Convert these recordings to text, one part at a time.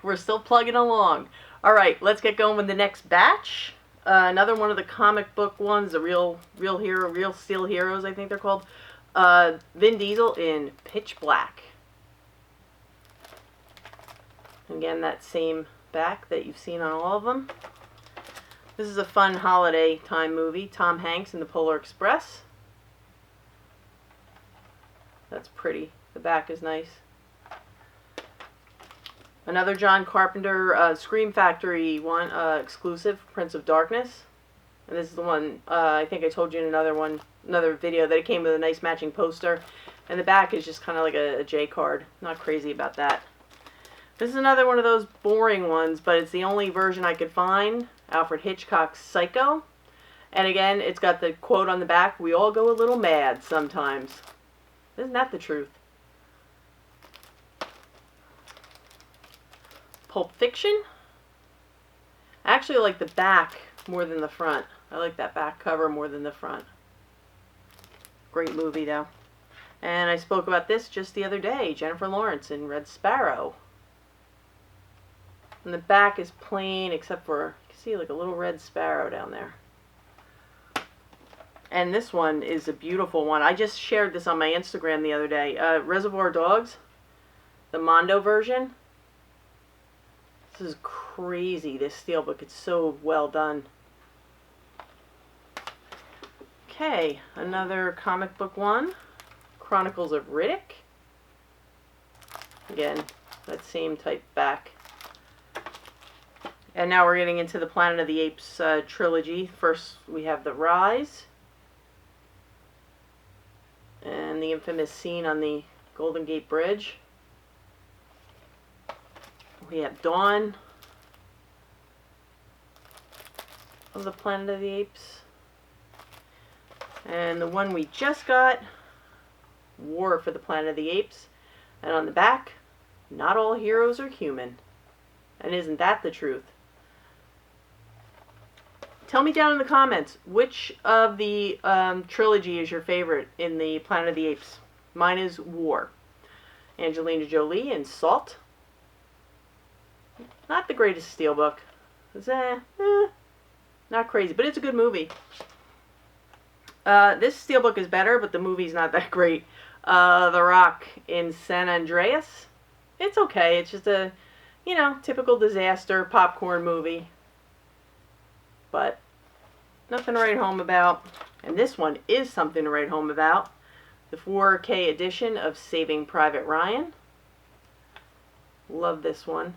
We're still plugging along. All right, let's get going with the next batch. Another one of the comic book ones, the real hero, real steel heroes, I think they're called. Vin Diesel in Pitch Black. Again, that same back that you've seen on all of them. This is a fun holiday time movie. Tom Hanks in the Polar Express. That's pretty. The back is nice. Another John Carpenter Scream Factory one, exclusive, Prince of Darkness. And this is the one, I think I told you in another video that it came with a nice matching poster. And the back is just kind of like a J card. Not crazy about that. This is another one of those boring ones, but it's the only version I could find. Alfred Hitchcock's Psycho. And again, it's got the quote on the back, "We all go a little mad sometimes." Isn't that the truth? Pulp Fiction. I actually like the back more than the front. I like that back cover more than the front. Great movie, though. And I spoke about this just the other day. Jennifer Lawrence in Red Sparrow. And the back is plain, except for, you can see like a little red sparrow down there. And this one is a beautiful one. I just shared this on my Instagram the other day. Reservoir Dogs, the Mondo version. This is crazy, this steelbook. It's so well done. Okay, another comic book one. Chronicles of Riddick. Again, that same type back. And now we're getting into the Planet of the Apes trilogy. First, we have The Rise. And the infamous scene on the Golden Gate Bridge. We have Dawn of the Planet of the Apes. And the one we just got, War for the Planet of the Apes. And on the back, not all heroes are human. And isn't that the truth? Tell me down in the comments, which of the trilogy is your favorite in the Planet of the Apes? Mine is War. Angelina Jolie in Salt. Not the greatest steelbook. It's, not crazy, but it's a good movie. This steelbook is better, but the movie's not that great. The Rock in San Andreas. It's okay. It's just a, typical disaster popcorn movie. But nothing to write home about. And this one is something to write home about. The 4K edition of Saving Private Ryan. Love this one.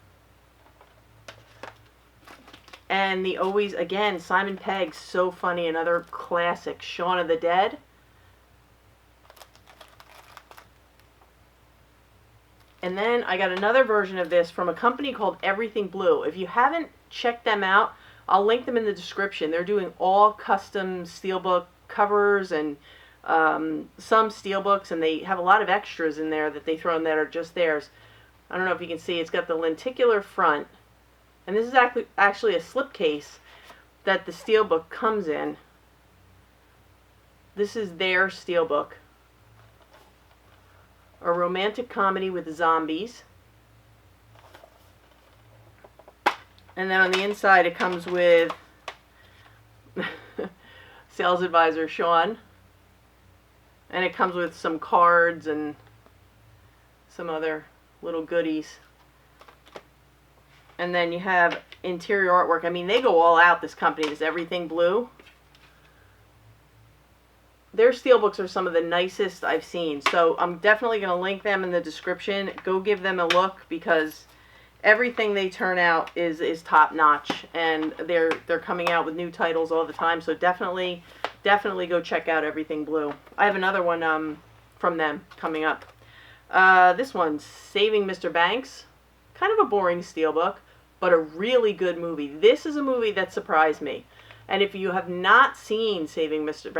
And the always, again, Simon Pegg's so funny, another classic, Shaun of the Dead. And then I got another version of this from a company called Everything Blue. If you haven't checked them out, I'll link them in the description. They're doing all custom steelbook covers and some steelbooks, and they have a lot of extras in there that they throw in that are just theirs. I don't know if you can see, it's got the lenticular front. And this is actually a slipcase that the steelbook comes in. This is their steelbook. A romantic comedy with zombies. And then on the inside it comes with sales advisor Sean. And it comes with some cards and some other little goodies. And then you have interior artwork. I mean, they go all out, this company. This Everything Blue. Their steelbooks are some of the nicest I've seen. So I'm definitely going to link them in the description. Go give them a look, because everything they turn out is top notch. And they're coming out with new titles all the time. So definitely go check out Everything Blue. I have another one from them coming up. This one's Saving Mr. Banks. Kind of a boring steelbook, but a really good movie. This is a movie that surprised me. And if you have not seen Saving Mr.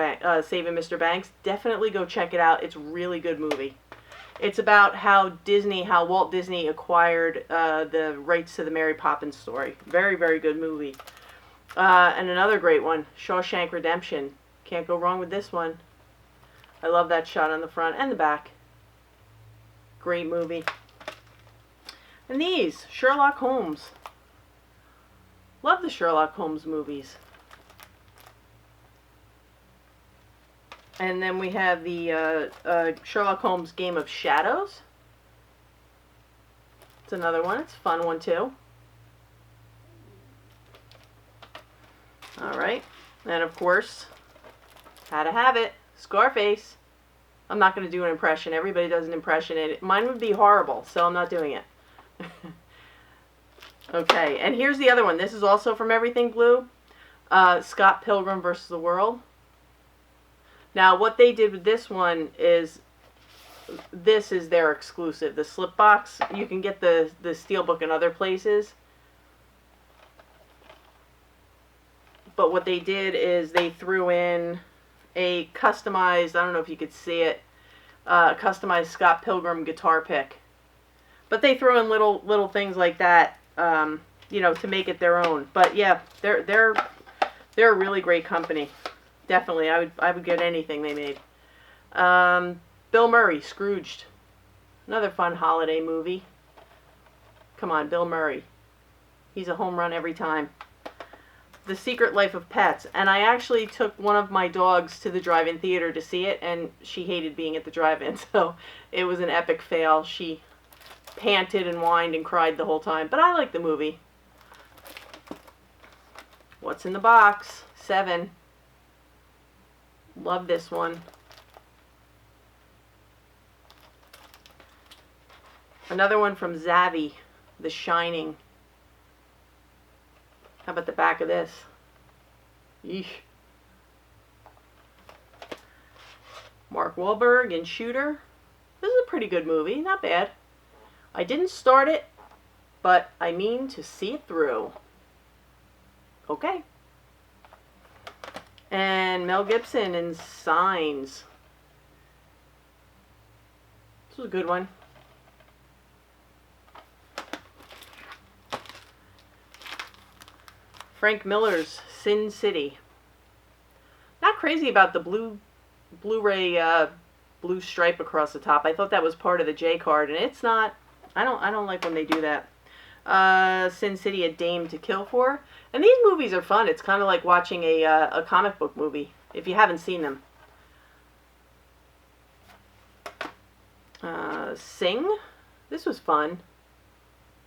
Banks, definitely go check it out. It's a really good movie. It's about how Walt Disney acquired the rights to the Mary Poppins story. Very, very good movie. And another great one, Shawshank Redemption. Can't go wrong with this one. I love that shot on the front and the back. Great movie. And these, Sherlock Holmes. Love the Sherlock Holmes movies. And then we have the Sherlock Holmes Game of Shadows. It's another one. It's a fun one too. Alright. And of course, had to have it. Scarface. I'm not going to do an impression. Everybody does an impression. Mine would be horrible, so I'm not doing it. Okay, and here's the other one. This is also from Everything Blue. Scott Pilgrim vs. the World. Now, what they did with this one is, this is their exclusive. The slip box, you can get the Steelbook in other places. But what they did is they threw in a customized, I don't know if you could see it, customized Scott Pilgrim guitar pick. But they throw in little things like that, you know, to make it their own. But yeah, they're a really great company. Definitely, I would get anything they made. Bill Murray, Scrooged. Another fun holiday movie. Come on, Bill Murray. He's a home run every time. The Secret Life of Pets. And I actually took one of my dogs to the drive-in theater to see it, and she hated being at the drive-in, so it was an epic fail. She panted and whined and cried the whole time, but I like the movie. What's in the box? 7. Love this one. Another one from Zavi, The Shining. How about the back of this? Yeesh. Mark Wahlberg in Shooter. This is a pretty good movie, not bad. I didn't start it, but I mean to see it through. Okay. And Mel Gibson in Signs. This was a good one. Frank Miller's Sin City. Not crazy about the Blu-ray blue stripe across the top. I thought that was part of the J card, and it's not. I don't like when they do that. Sin City, A Dame to Kill For. And these movies are fun. It's kind of like watching a comic book movie, if you haven't seen them. Sing. This was fun.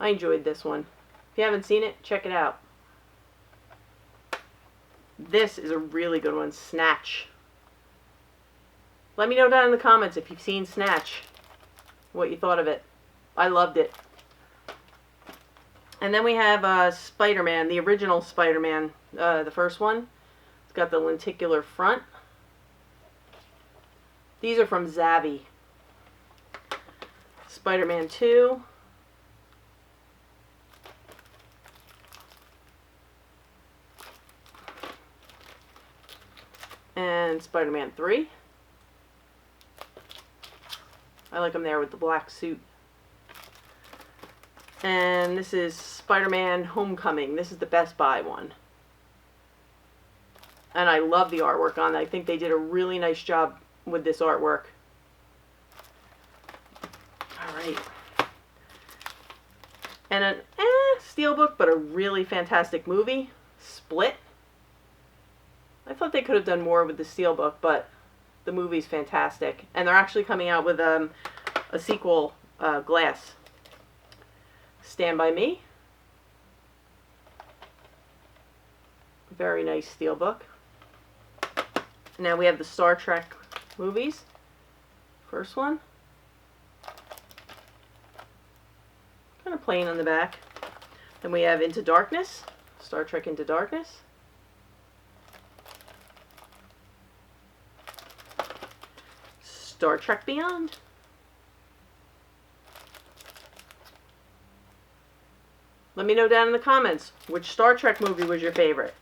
I enjoyed this one. If you haven't seen it, check it out. This is a really good one. Snatch. Let me know down in the comments if you've seen Snatch, what you thought of it. I loved it. And then we have Spider-Man, the original Spider-Man, the first one. It's got the lenticular front. These are from Zavi. Spider-Man 2. And Spider-Man 3. I like him there with the black suit. And this is Spider-Man Homecoming. This is the Best Buy one. And I love the artwork on it. I think they did a really nice job with this artwork. Alright. And an Steelbook, but a really fantastic movie. Split. I thought they could have done more with the Steelbook, but the movie's fantastic. And they're actually coming out with a sequel, Glass. Stand By Me. Very nice Steelbook. Now we have the Star Trek movies. First one. Kind of plain on the back. Then we have Into Darkness. Star Trek Into Darkness. Star Trek Beyond. Let me know down in the comments which Star Trek movie was your favorite.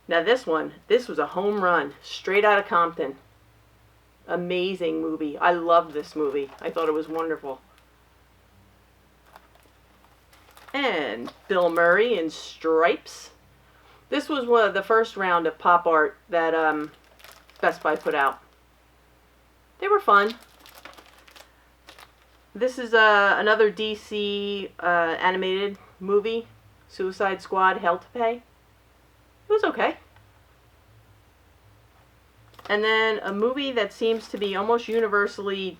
Now this one, this was a home run, straight out of Compton. Amazing movie. I loved this movie. I thought it was wonderful. And Bill Murray in Stripes. This was one of the first round of pop art that Best Buy put out. They were fun. This is another DC animated movie, Suicide Squad: Hell to Pay. It was okay. And then a movie that seems to be almost universally,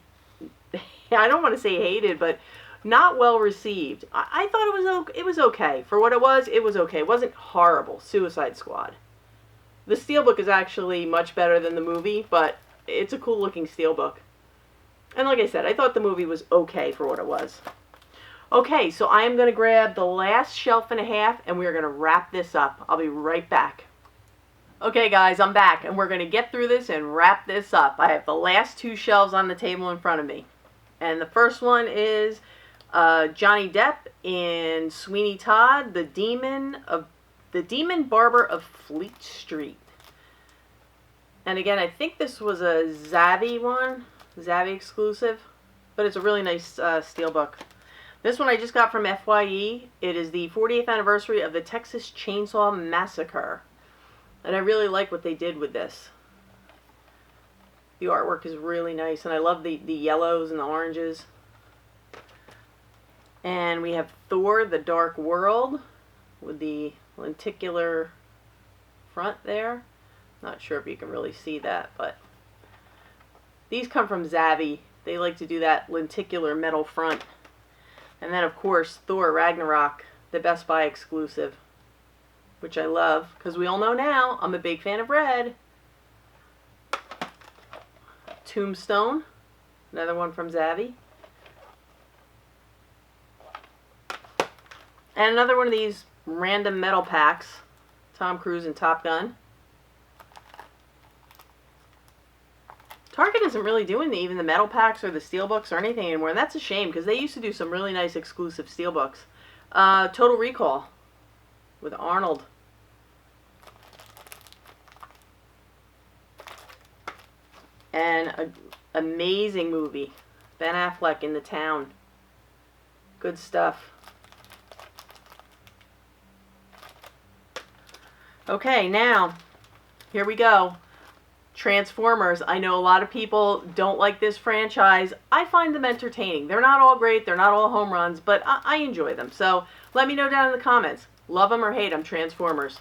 I don't want to say hated, but not well received. I thought it was okay. For what it was okay. It wasn't horrible. Suicide Squad. The Steelbook is actually much better than the movie, but it's a cool looking Steelbook. And like I said, I thought the movie was okay for what it was. Okay, so I am going to grab the last shelf and a half, and we're going to wrap this up. I'll be right back. Okay guys, I'm back, and we're going to get through this and wrap this up. I have the last two shelves on the table in front of me. And the first one is Johnny Depp in Sweeney Todd, the Demon Barber of Fleet Street. And again, I think this was a Zavvi one, Zavvi exclusive, but it's a really nice Steelbook. This one I just got from FYE. It is the 40th anniversary of the Texas Chainsaw Massacre. And I really like what they did with this. The artwork is really nice, and I love the yellows and the oranges. And we have Thor, the Dark World, with the lenticular front there. Not sure if you can really see that, but these come from Zavvi. They like to do that lenticular metal front. And then, of course, Thor Ragnarok, the Best Buy exclusive, which I love, because we all know now I'm a big fan of red. Tombstone, another one from Zavvi. And another one of these random metal packs, Tom Cruise and Top Gun. Target isn't really doing even the metal packs or the Steelbooks or anything anymore, and that's a shame, because they used to do some really nice exclusive Steelbooks. Total Recall with Arnold. And an amazing movie. Ben Affleck in The Town. Good stuff. Okay, now, here we go. Transformers. I know a lot of people don't like this franchise. I find them entertaining. They're not all great. They're not all home runs, but I enjoy them. So let me know down in the comments. Love them or hate them, Transformers.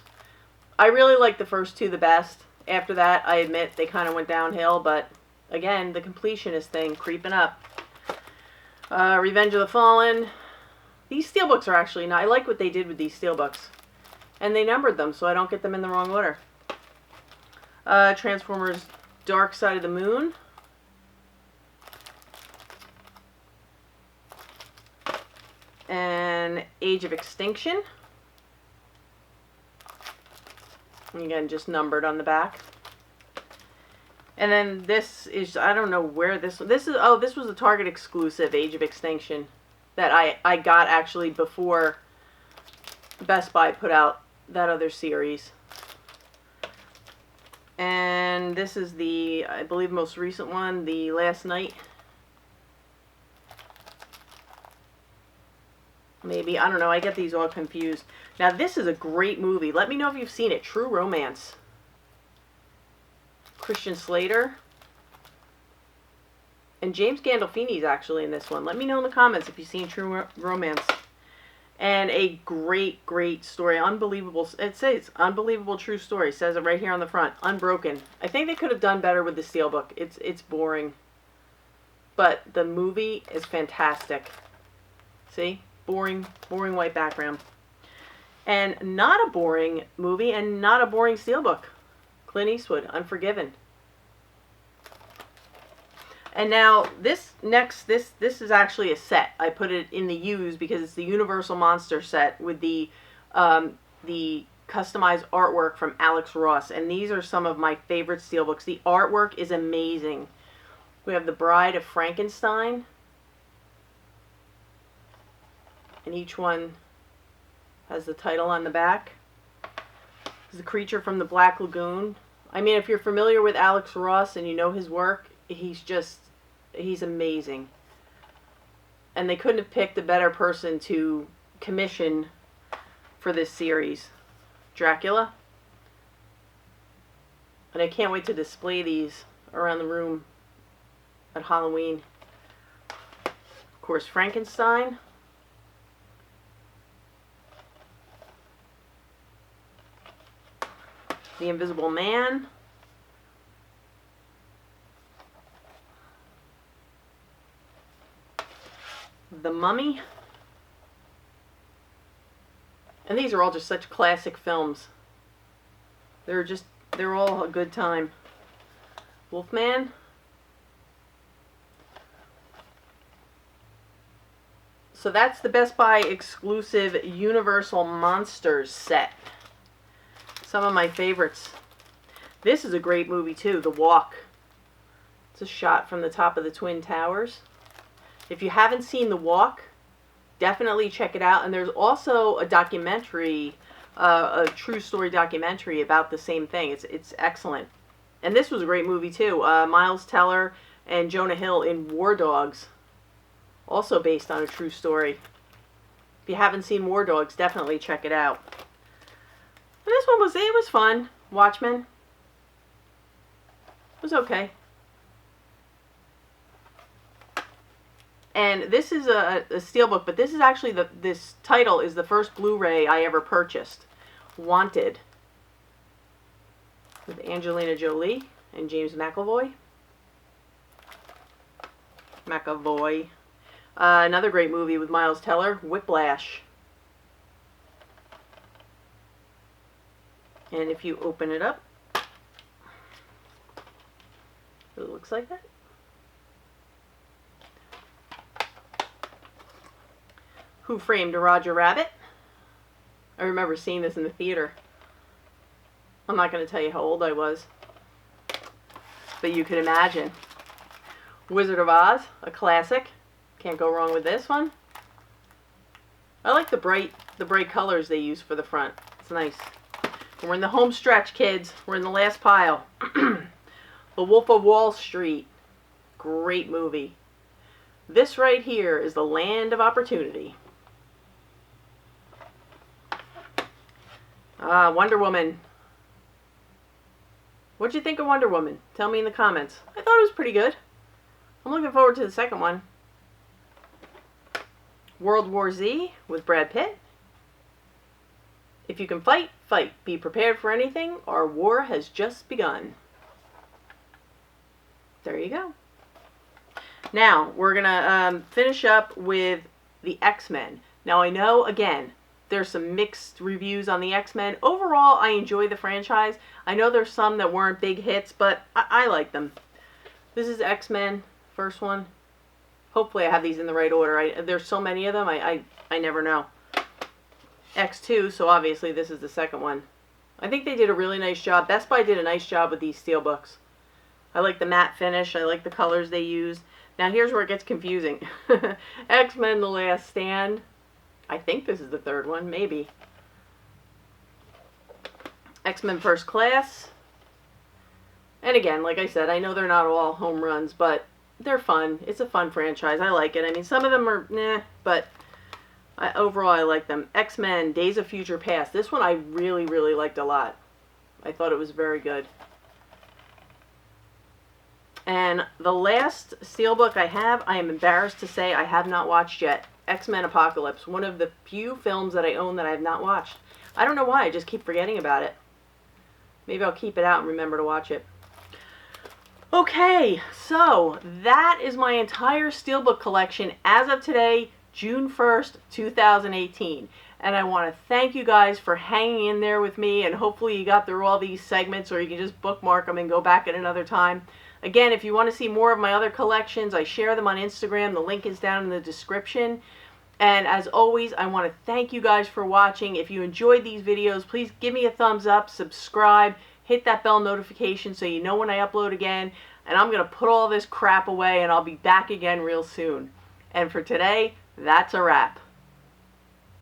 I really like the first two the best. After that, I admit, they kind of went downhill, but again, the completionist thing creeping up. Revenge of the Fallen. These Steelbooks are actually not. I like what they did with these Steelbooks. And they numbered them, so I don't get them in the wrong order. Transformers Dark Side of the Moon. And Age of Extinction. Again, just numbered on the back. And then this is, I don't know where this is, oh, this was a Target exclusive, Age of Extinction, that I got actually before Best Buy put out that other series. And this is the, I believe, most recent one, the Last Night. Maybe, I don't know, I get these all confused. Now this is a great movie. Let me know if you've seen it. True Romance. Christian Slater. And James Gandolfini's actually in this one. Let me know in the comments if you've seen True Romance. And a great, great story. Unbelievable. It says unbelievable true story. It says it right here on the front. Unbroken. I think they could have done better with the Steelbook. It's boring. But the movie is fantastic. See? Boring white background. And not a boring movie and not a boring Steelbook. Clint Eastwood, Unforgiven. And now this is actually a set. I put it in the used because it's the Universal Monster set with the customized artwork from Alex Ross. And these are some of my favorite Steelbooks. The artwork is amazing. We have the Bride of Frankenstein. And each one has the title on the back. This is the Creature from the Black Lagoon. I mean, if you're familiar with Alex Ross and you know his work, he's amazing. And they couldn't have picked a better person to commission for this series. Dracula. And I can't wait to display these around the room at Halloween. Of course, Frankenstein. The Invisible Man. The Mummy. And these are all just such classic films. They're all a good time. Wolfman. So that's the Best Buy exclusive Universal Monsters set. Some of my favorites. This is a great movie too, The Walk. It's a shot from the top of the Twin Towers. If you haven't seen The Walk, definitely check it out. And there's also a documentary, a true story documentary about the same thing. It's excellent. And this was a great movie too. Miles Teller and Jonah Hill in War Dogs. Also based on a true story. If you haven't seen War Dogs, definitely check it out. And this one it was fun. Watchmen. It was okay. And this is a Steelbook, but this is actually this title is the first Blu-ray I ever purchased. Wanted. With Angelina Jolie and James McAvoy. Another great movie with Miles Teller, Whiplash. And if you open it up, it looks like that. Who Framed Roger Rabbit? I remember seeing this in the theater. I'm not going to tell you how old I was, but you can imagine. Wizard of Oz, a classic. Can't go wrong with this one. I like the bright colors they use for the front. It's nice. We're in the home stretch, kids. We're in the last pile. The Wolf of Wall Street. Great movie. This right here is the Land of Opportunity. Wonder Woman. What'd you think of Wonder Woman? Tell me in the comments. I thought it was pretty good. I'm looking forward to the second one. World War Z with Brad Pitt. If you can fight, fight. Be prepared for anything. Our war has just begun. There you go. Now, we're going to finish up with the X-Men. Now, I know, again, there's some mixed reviews on the X-Men. Overall, I enjoy the franchise. I know there's some that weren't big hits, but I like them. This is X-Men, first one. Hopefully I have these in the right order. There's so many of them, I never know. X2, so obviously this is the second one. I think they did a really nice job. Best Buy did a nice job with these Steelbooks. I like the matte finish. I like the colors they used. Now here's where it gets confusing. X-Men The Last Stand. I think this is the third one, maybe. X-Men First Class. And again, like I said, I know they're not all home runs, but they're fun. It's a fun franchise. I like it. I mean, some of them are nah, but overall I like them. X-Men Days of Future Past. This one I really, really liked a lot. I thought it was very good. And the last Steelbook I have, I am embarrassed to say I have not watched yet. X-Men Apocalypse. One of the few films that I own that I have not watched. I don't know why. I just keep forgetting about it. Maybe I'll keep it out and remember to watch it. Okay, so that is my entire Steelbook collection as of today, June 1st, 2018. And I want to thank you guys for hanging in there with me, and hopefully you got through all these segments, or you can just bookmark them and go back at another time. Again, if you want to see more of my other collections, I share them on Instagram. The link is down in the description. And as always, I want to thank you guys for watching. If you enjoyed these videos, please give me a thumbs up, subscribe, hit that bell notification so you know when I upload again. And I'm going to put all this crap away, and I'll be back again real soon. And for today, that's a wrap.